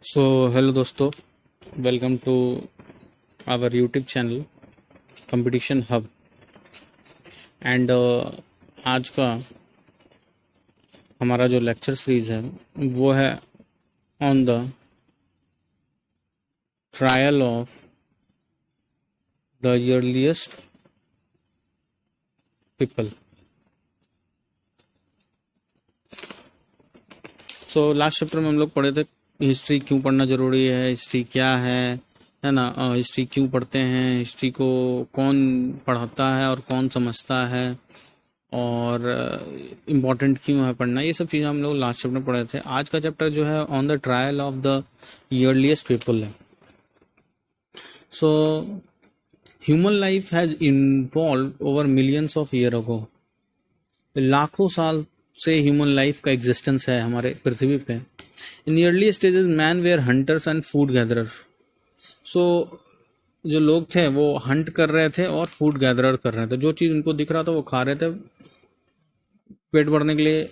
सो hello दोस्तों, welcome to our YouTube channel competition hub. And आज का हमारा जो लेक्चर सीरीज है वो है on the trial of the earliest people. So last chapter में हम लोग पढ़े थे हिस्ट्री क्यों पढ़ना ज़रूरी है, हिस्ट्री क्या है ना। हिस्ट्री क्यों पढ़ते हैं, हिस्ट्री को कौन पढ़ाता है और कौन समझता है, और इम्पॉर्टेंट क्यों है पढ़ना, ये सब चीज़ें हम लोग लास्ट चैप्टर में पढ़े थे। आज का चैप्टर जो है on the trial of the earliest people है। So human life has involve over millions of year ago. लाखों साल से ह्यूमन लाइफ का एग्जिस्टेंस है हमारे पृथ्वी पे। In early stages man were hunters and food gatherer. So जो लोग थे वो हंट कर रहे थे और फूड गैदरर कर रहे थे। जो चीज़ उनको दिख रहा था वो खा रहे थे पेट भरने के लिए।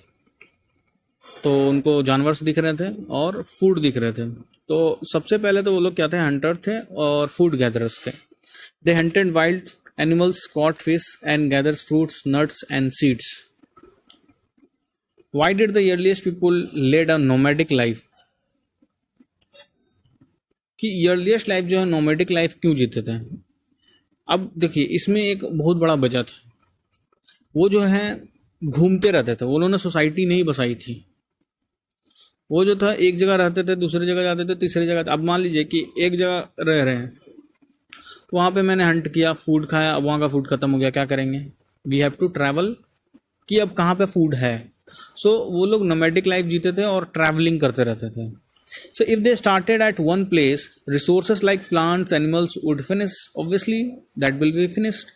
तो उनको जानवर दिख रहे थे और फूड दिख रहे थे। तो सबसे पहले तो वो लोग क्या थे, हंटर थे और फूड गैदरर्स थे। They hunted wild animals, caught fish and gather fruits, nuts and seeds. Why did the earliest people led a nomadic life? कि earliest लाइफ जो है नोमैडिक लाइफ क्यों जीते थे। अब देखिए इसमें एक बहुत बड़ा वजह था। वो जो है घूमते रहते थे, उन्होंने सोसाइटी नहीं बसाई थी। वो जो था एक जगह रहते थे, दूसरी जगह जाते थे, तीसरी जगह। अब मान लीजिए कि एक जगह रह रहे हैं, वहाँ पे मैंने हंट किया, फूड खाया, अब वहाँ का फूड खत्म हो गया, क्या करेंगे? वी हैव टू ट्रैवल कि अब कहाँ पे फूड है। सो वो लोग नोमैडिक लाइफ जीते थे और ट्रैवलिंग करते रहते थे। So if they started at one place, resources like plants, animals would finish, obviously that will be finished.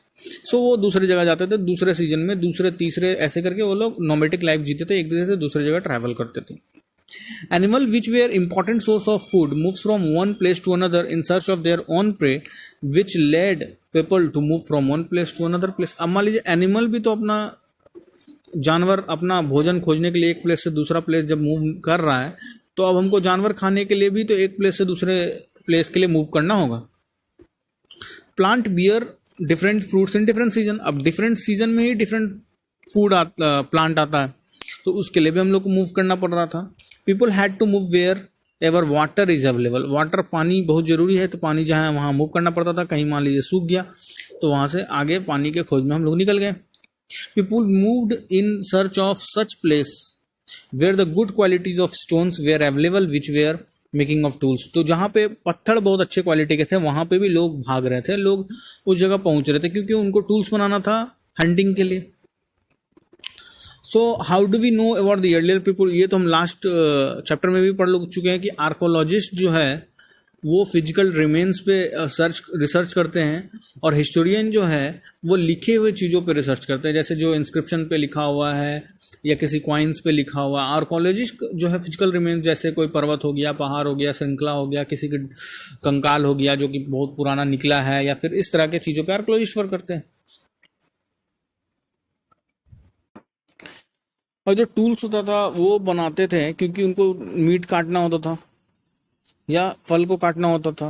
So वो दूसरी जगह जाते थे, दूसरे सीजन में, दूसरे तीसरे, ऐसे करके वो लोग नोमैडिक लाइफ जीते थे, एक जगह से दूसरी जगह ट्रैवल करते थे। Animal which were important source of food moves from one place to another in search of their own prey, which led people to move from one place to another place। अब मान लीजिए animal भी तो अपना जानवर अपना भोजन खोजने के लिए एक प्लेस से दूसरा प्लेस जब मूव कर रहा है, तो अब हमको जानवर खाने के लिए भी तो एक प्लेस से दूसरे प्लेस के लिए मूव करना होगा। Plant bear different fruits in different season. अब डिफरेंट सीजन में ही डिफरेंट फूड प्लांट आता है, तो उसके लिए भी हम लोग को मूव करना पड़ रहा था। People had to move wherever water is available. Water, पानी बहुत ज़रूरी है, तो पानी जहाँ है वहाँ मूव करना पड़ता था। कहीं मान लीजिए सूख गया तो वहाँ से आगे पानी के खोज में हम लोग निकल गए। People moved in search of such place where the good qualities of stones were available, which were making of tools। तो जहाँ पे पत्थर बहुत अच्छे क्वालिटी के थे वहाँ पे भी लोग भाग रहे थे, लोग उस जगह पहुँच रहे थे, क्योंकि उनको टूल्स बनाना था हंटिंग के लिए। So how do we know about the earlier people? ये तो हम लास्ट चैप्टर में भी पढ़ चुके हैं कि आर्कोलॉजिस्ट जो है वो फिजिकल रिमेन्स पे रिसर्च करते हैं, और हिस्टोरियन जो है वो लिखे हुए चीज़ों पे रिसर्च करते हैं, जैसे जो इंस्क्रिप्शन पे लिखा हुआ है या किसी क्वाइंस पे लिखा हुआ है। आर्कोलॉजिस्ट जो है फिजिकल रिमेन्स, जैसे कोई पर्वत हो गया, पहाड़ हो गया, श्रृंखला हो गया, किसी के कंकाल हो गया जो कि बहुत पुराना निकला है, या फिर इस तरह के चीज़ों पे आर्कोलॉजिस्ट वर्क करते हैं। और जो टूल्स होता था वो बनाते थे क्योंकि उनको मीट काटना होता था या फल को काटना होता था।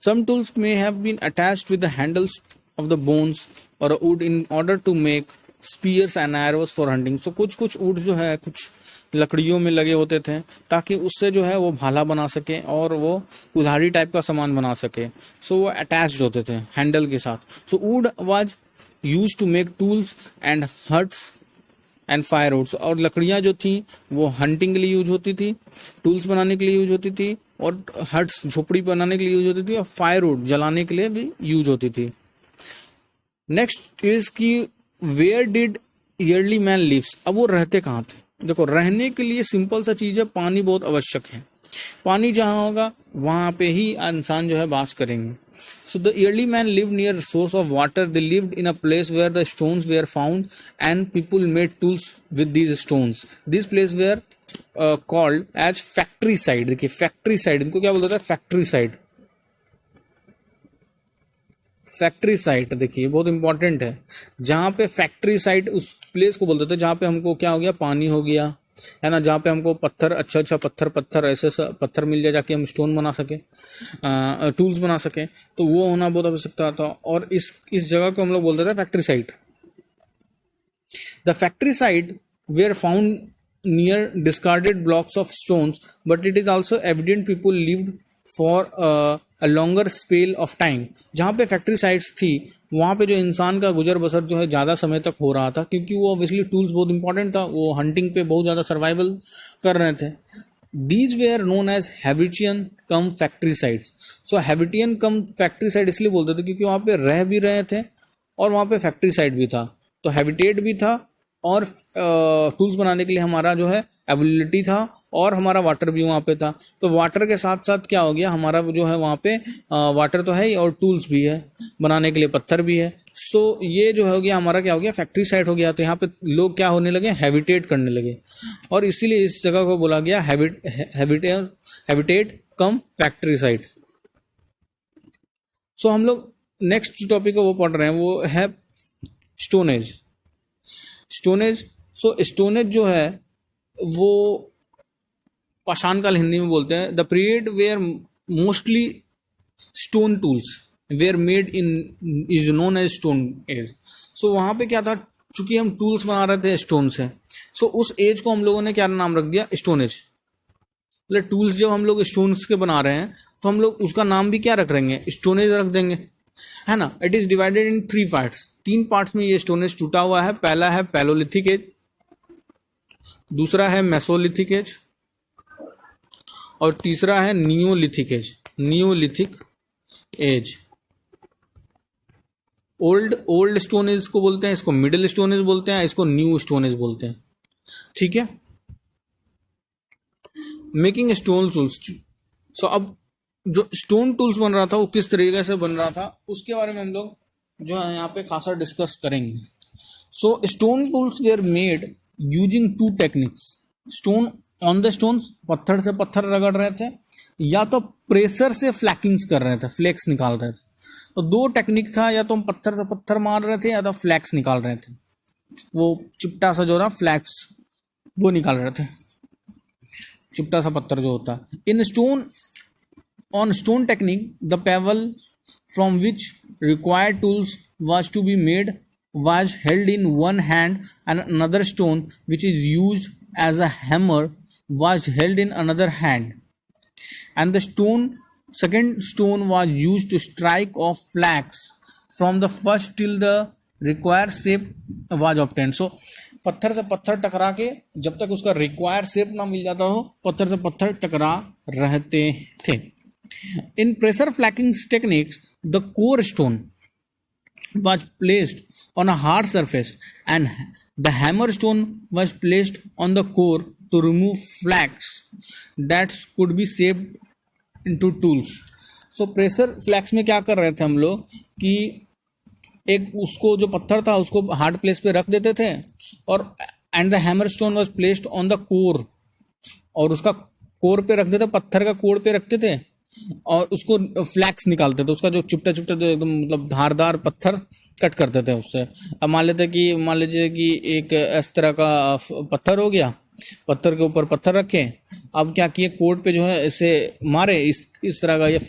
Some tools may have been attached with the handles of the bones और wood in order to make spears and arrows for hunting. So कुछ वुड जो है कुछ लकड़ियों में लगे होते थे ताकि उससे जो है वो भाला बना सके और वो कुल्हाड़ी टाइप का सामान बना सके। सो वो अटैच्ड होते थे हैंडल के साथ। So wood was use to make tools and huts and firewoods. और लकड़ियाँ जो थी वो हंटिंग के लिए यूज होती थी, टूल्स बनाने के लिए यूज होती थी, और हट्स झोपड़ी बनाने के लिए यूज होती थी, और फायरवुड जलाने के लिए भी यूज होती थी। नेक्स्ट इज कि where did early man lives. अब वो रहते कहाँ थे? देखो, रहने के लिए सिंपल सा चीज़ है, पानी बहुत आवश्यक है। पानी जहाँ होगा वहाँ पे ही इंसान जो है बास करेंगे। So the early man lived near a source of water. They lived in a place where the stones were found and people made tools with these stones. These places were called as factory site। देखिए factory side इनको क्या बोलते थे? Factory side. Factory site देखिए बहुत important है। जहाँ पे फैक्ट्री साइट, उस प्लेस को बोलते थे जहाँ पे हमको क्या हो गया, पानी हो गया, है ना, जहाँ पे हमको पत्थर, अच्छा पत्थर ऐसे पत्थर मिल जाए जाके हम स्टोन बना सके, टूल्स बना सके, तो वो होना बहुत आवश्यकता था। और इस जगह को हम लोग बोलते थे factory site. The factory site were found near discarded blocks of stones, but it is also evident people lived for a longer spell of time। जहाँ पे फैक्ट्री साइट्स थी वहाँ पे जो इंसान का गुजर बसर जो है ज़्यादा समय तक हो रहा था, क्योंकि वो ऑब्वियसली टूल्स बहुत इंपॉर्टेंट था, वो हंटिंग पे बहुत ज़्यादा सर्वाइवल कर रहे थे। These were known as habitation cum factory sites. So habitation cum factory site इसलिए बोलते थे क्योंकि वहाँ पे रह भी रहे थे और वहाँ पे फैक्ट्री साइट भी था, तो हैबिटेट भी था और टूल्स बनाने के लिए हमारा जो है अवेलेबिलिटी था, और हमारा वाटर भी वहाँ पे था। तो वाटर के साथ साथ क्या हो गया, हमारा जो है वहाँ पे वाटर तो है ही और टूल्स भी है, बनाने के लिए पत्थर भी है। सो ये जो हो गया हमारा क्या हो गया, फैक्ट्री साइट हो गया। तो यहाँ पे लोग क्या होने लगे, हैबिटेट करने लगे, और इसीलिए इस जगह को बोला गया हैबिटेट कम फैक्ट्री साइट। सो हम लोग नेक्स्ट टॉपिक को वो पढ़ रहे हैं, वो है stone age. Stone age, so stone age जो है वो पाषाण काल हिंदी में बोलते हैं। The period were mostly stone tools were made in is known as stone age. So वहाँ पे क्या था, चूंकि हम टूल्स बना रहे थे स्टोन से, सो उस एज को हम लोगों ने क्या नाम रख दिया, स्टोन एज। मतलब टूल्स जब हम लोग स्टोन्स के बना रहे हैं तो हम लोग उसका नाम भी क्या रख देंगे, स्टोन एज रख देंगे, है ना। It is divided in 3 parts. 3 parts में ये स्टोनेज टूटा हुआ है। पहला है पैलोलिथिक एज, दूसरा है मेसोलिथिक एज, और तीसरा है neolithic age. Neolithic age old stone age को बोलते हैं, इसको मिडिल स्टोन एज बोलते हैं, इसको न्यू स्टोन एज बोलते हैं, ठीक है। Making stone tools. सो अब जो स्टोन टूल्स बन रहा था वो किस तरीके से बन रहा था, उसके बारे में हम लोग जो है यहाँ पे खासा डिस्कस करेंगे। सो stone tools were made using 2 techniques. Stone on the stones, पत्थर से पत्थर रगड़ रहे थे, या तो प्रेशर से फ्लैकिंग्स कर रहे थे, फ्लैक्स निकाल रहे थे। तो 2 टेक्निक था, या तो हम पत्थर से पत्थर मार रहे थे या तो फ्लैक्स निकाल रहे थे, वो चिपटा सा जो रहा फ्लैक्स वो निकाल रहे थे, चिपटा सा पत्थर जो होता है। In stone On stone technique, the pebble from which required tools was to be made was held in one hand, and another stone which is used as a hammer was held in another hand, and the second stone was used to strike off flax from the first till the required shape was obtained। So पत्थर से पत्थर टकरा के जब तक उसका require shape ना मिल जाता हो, पत्थर से पत्थर टकरा रहते थे। In pressure flacking techniques, the core stone was placed on a hard surface and the hammer stone was placed on the core to remove flakes that could be shaped into tools। So pressure flacks में क्या कर रहे थे हम लोग कि एक उसको जो पत्थर था उसको हार्ड प्लेस पे रख देते थे, और and the hammer stone was placed on the core, और उसका कोर पे रख देते, पत्थर का कोर पे रखते थे और उसको फ्लैक्स निकालते थे, उसका जो चिपटा जो एकदम मतलब धारदार पत्थर कट करते थे उससे। अब मान लीजिए कि एक इस तरह का पत्थर हो गया, पत्थर के ऊपर पत्थर रखे, अब क्या किए, कोर्ट पे जो है इसे मारे, इस तरह का ये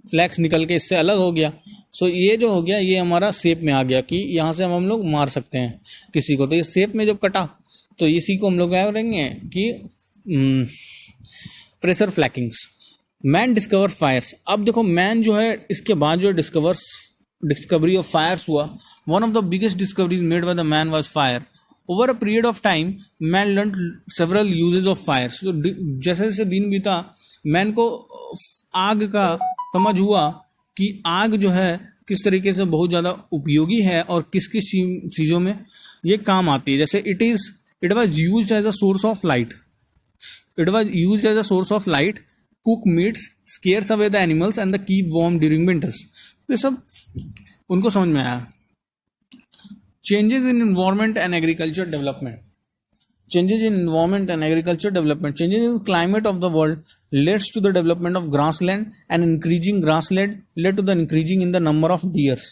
फ्लैक्स निकल के इससे अलग हो गया। सो ये जो हो गया ये हमारा शेप में आ गया कि यहाँ से हम लोग मार सकते हैं किसी को। तो ये शेप में जब कटा तो इसी को हम लोग क्या करेंगे कि pressure flakings. Man discover fires. अब देखो मैन जो है इसके बाद जो डिस्कवरी ऑफ फायर्स हुआ, one of the biggest discoveries made by the man was fire. Over a period of time man learn several uses of fires. तो जैसे जैसे दिन बीता मैन को आग का समझ हुआ कि आग जो है किस तरीके से बहुत ज़्यादा उपयोगी है और किस किस चीज़ों में ये काम आती है। जैसे it was used as a source of light, cook meats, scares away the animals and the keep warm during winters। ये सब उनको समझ में आया। Changes in environment and agriculture development। Changes in environment and agriculture development, changes in climate of the world leads to the development of grassland, and increasing grassland led to the increasing in the number of deers।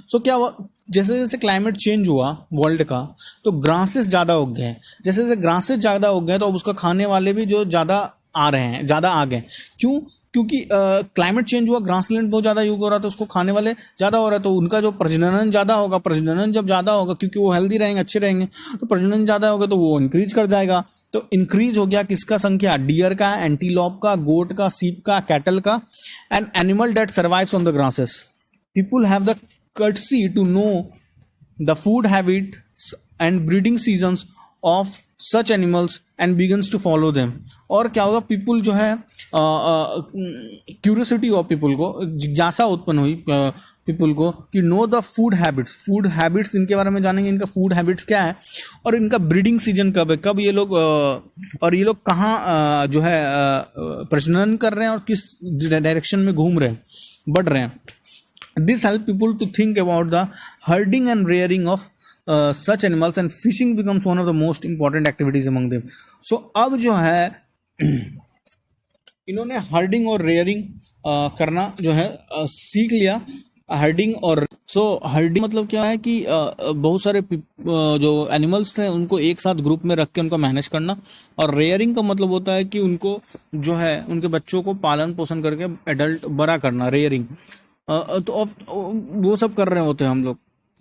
So क्या हुआ, जैसे जैसे climate change हुआ world का, तो grasses ज़्यादा उग गए। जैसे जैसे ग्रासेस ज़्यादा उग गए तो अब उसका खाने वाले भी जो ज़्यादा आ रहे हैं, ज़्यादा आ गए। क्यों? क्योंकि क्लाइमेट चेंज हुआ, ग्रासलैंड बहुत ज़्यादा यूज हो रहा था, उसको खाने वाले ज़्यादा हो रहा है, तो उनका जो प्रजनन ज़्यादा होगा, प्रजनन जब ज़्यादा होगा क्योंकि वो हेल्दी रहेंगे, अच्छे रहेंगे, तो प्रजनन ज़्यादा होगा तो वो इंक्रीज कर जाएगा। तो इंक्रीज हो गया किसका संख्या? डियर का, एंटीलॉप का, गोट का, सीप का, कैटल का, and animal that survives on the grasses. People have the courtesy to know the food habits and breeding seasons of such animals and begins to follow them। और क्या होगा? पीपुल जो है क्यूरियोसिटी ऑफ पीपुल को, जिज्ञासा उत्पन्न हुई people को कि नो द फूड हैबिट्स इनके बारे में जानेंगे, इनका फूड हैबिट्स क्या है और इनका ब्रीडिंग सीजन कब है, कब ये लोग और ये लोग कहाँ जो है प्रजनन कर रहे हैं और किस डायरेक्शन में घूम रहे हैं, बढ़ रहे हैं। This helps people to think about the herding and rearing of such animals, and fishing becomes one of the most important activities among them। So अब जो है इन्होंने हर्डिंग और रेयरिंग करना जो है सीख लिया। हर्डिंग और हर्डिंग मतलब क्या है कि बहुत सारे जो एनिमल्स थे उनको एक साथ ग्रुप में रख के उनको मैनेज करना, और रेयरिंग का मतलब होता है कि उनको जो है उनके बच्चों को पालन पोषण करके एडल्ट बड़ा करना, रेयरिंग। तो वो सब कर रहे होते हैं हम लोग,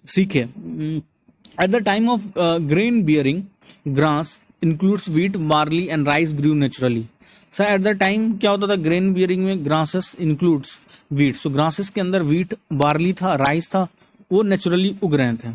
सीखे। At the time of grain bearing grass includes wheat, barley and rice grew naturally. Sir at the time क्या होता था? ग्रेन बियरिंग में grasses includes wheat, so grasses के अंदर व्हीट, बार्ली था, राइस था, वो नेचुरली उग रहे थे।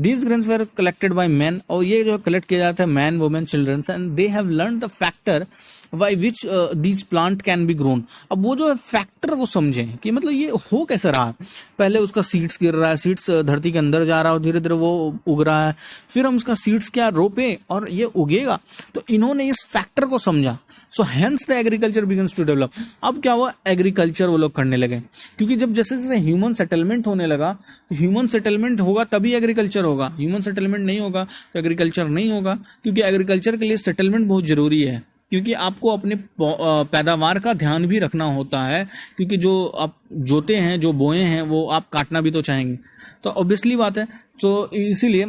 These grains were collected by man, और ये जो कलेक्ट किया जाता है man, women, childrens, and they have learn the factor by which these plant can be grown. अब वो जो है फैक्टर को समझें कि मतलब ये हो कैसे रहा है। पहले उसका सीड्स गिर रहा है, सीड्स धरती के अंदर जा रहा है और धीरे धीरे वो उग रहा है, फिर हम उसका सीड्स क्या रोपे और ये उगेगा। तो इन्होंने इस फैक्टर को समझा, so hence the agriculture begins to develop. अब क्या हुआ? एग्रीकल्चर वो लोग करने लगे, क्योंकि जब जैसे जैसे ह्यूमन सेटलमेंट होने लगा, तो ह्यूमन सेटलमेंट होगा तभी एग्रीकल्चर होगा। ह्यूमन सेटलमेंट नहीं होगा तो एग्रीकल्चर नहीं होगा, क्योंकि एग्रीकल्चर के लिए सेटलमेंट बहुत जरूरी है, क्योंकि आपको अपने पैदावार का ध्यान भी रखना होता है, क्योंकि जो आप जोते हैं, जो बोए हैं, वो आप काटना भी तो चाहेंगे, तो ऑब्वियसली बात है। तो इसीलिए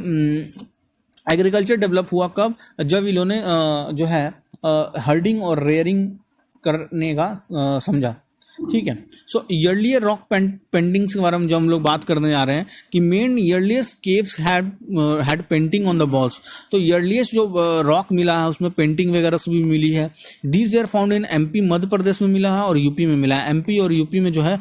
एग्रीकल्चर डेवलप हुआ कब? जब इन्होंने जो है हर्डिंग और रेयरिंग करने का समझा। ठीक है। सो ईयरली रॉक पेंटिंग्स के बारे में जो हम लोग बात करने जा रहे हैं कि men earliest caves had painting on the walls. तो ईयरलीस्ट जो रॉक मिला है उसमें पेंटिंग वगैरह से भी मिली है। These are found in MP, Madhya Pradesh में मिला है और यूपी में मिला है। एमपी और यूपी में जो है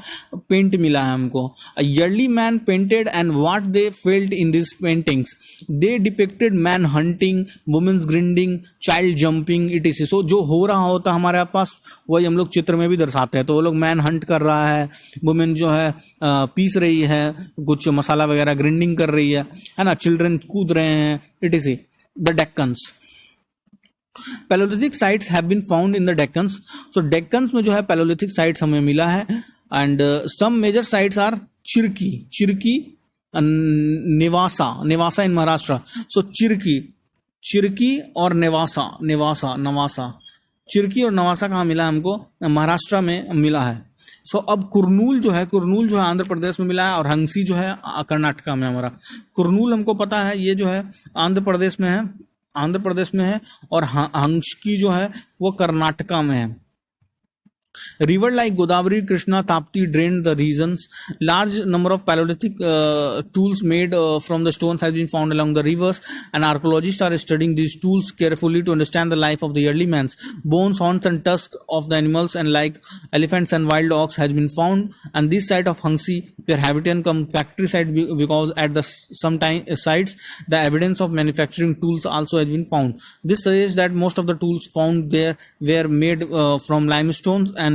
पेंट मिला है हमको। Early man painted and what they felt in this paintings, they depicted man hunting, womens grinding, child jumping, etc. So जो हो रहा होता हमारे पास वही हम लोग चित्र में भी दर्शाते हैं। तो वो लोग मैन हंट कर रहा है, वुमेन जो है पीस रही है, कुछ मसाला वगैरह ग्राइंडिंग कर रही है ना, चिल्ड्रन कूद रहे हैं, etc. The Deccans, palaeolithic sites have been found in the Deccans. So Deccans में जो है पैलोलिथिक साइट्स हमें मिला है। And some major sites are Chirki, Nevasa in Maharashtra. So Chirki और नवासा, चिरकी और नवासा कहाँ मिला हमको? महाराष्ट्र में मिला है। सो अब कुरनूल जो है आंध्र प्रदेश में मिला है, और हंसी जो है कर्नाटका में। हमारा कुरनूल हमको पता है, ये जो है आंध्र प्रदेश में है, और हंसी जो है वो कर्नाटका में है। River like Godavari, Krishna, Tapti drained the regions. Large number of Paleolithic tools made from the stones has been found along the rivers, and archaeologists are studying these tools carefully to understand the life of the early mans. Bones, horns, and tusks of the animals and like elephants and wild ox has been found, and this site of Hangsi, where habitant come factory site, because at the sometime sites the evidence of manufacturing tools also has been found. This suggests that most of the tools found there were made from limestone and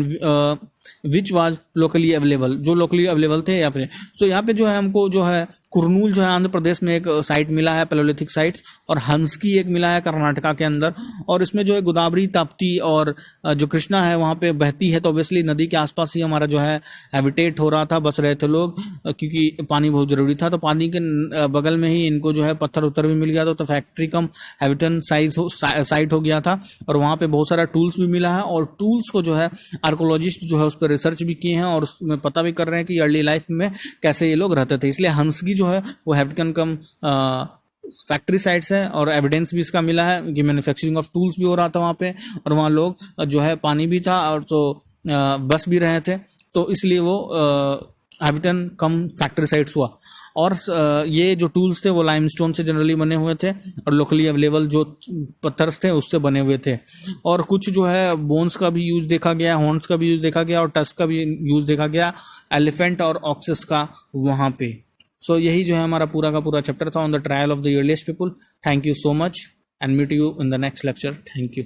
which was locally available, जो locally available थे यहाँ पे। सो यहाँ पे जो है हमको जो है कुरनूल जो है आंध्र प्रदेश में एक साइट मिला है, पैलोलिथिक साइट, और हंसकी एक मिला है कर्नाटका के अंदर। और इसमें जो है गोदावरी, ताप्ती और जो कृष्णा है वहाँ पे बहती है, तो ऑब्वियसली नदी के आसपास ही हमारा जो है हैबिटेट हो रहा था, बस रहे थे लोग, क्योंकि पानी बहुत जरूरी था। तो पानी के बगल में ही इनको जो है पत्थर उत्तर भी मिल गया था, तो फैक्ट्री कम हैबिटेट साइट हो गया था, और वहाँ पे बहुत सारा टूल्स भी मिला है। और टूल्स को जो है आर्कोलॉजिस्ट जो है पर रिसर्च भी किए हैं और उसमें पता भी कर रहे हैं कि अर्ली लाइफ में कैसे ये लोग रहते थे। इसलिए हंसकी जो है वो हैव कम फैक्ट्री साइट्स है, और एविडेंस भी इसका मिला है कि मैन्युफैक्चरिंग ऑफ टूल्स भी हो रहा था वहाँ पे, और वहाँ लोग जो है पानी भी था और तो बस भी रहे थे, तो इसलिए वो हैबिटन कम फैक्ट्री साइट्स हुआ। और ये जो टूल्स थे वो लाइमस्टोन से जनरली बने हुए थे और लोकली अवेलेबल जो पत्थर्स थे उससे बने हुए थे। और कुछ जो है बोन्स का भी यूज़ देखा गया, हॉर्न्स का भी यूज़ देखा गया और टस्क का भी यूज़ देखा गया, एलिफेंट और ऑक्सेस का वहाँ पे। सो यही जो है हमारा पूरा का पूरा चैप्टर था on the trial of the earliest people. Thank you so much and meet you in the next lecture. Thank you.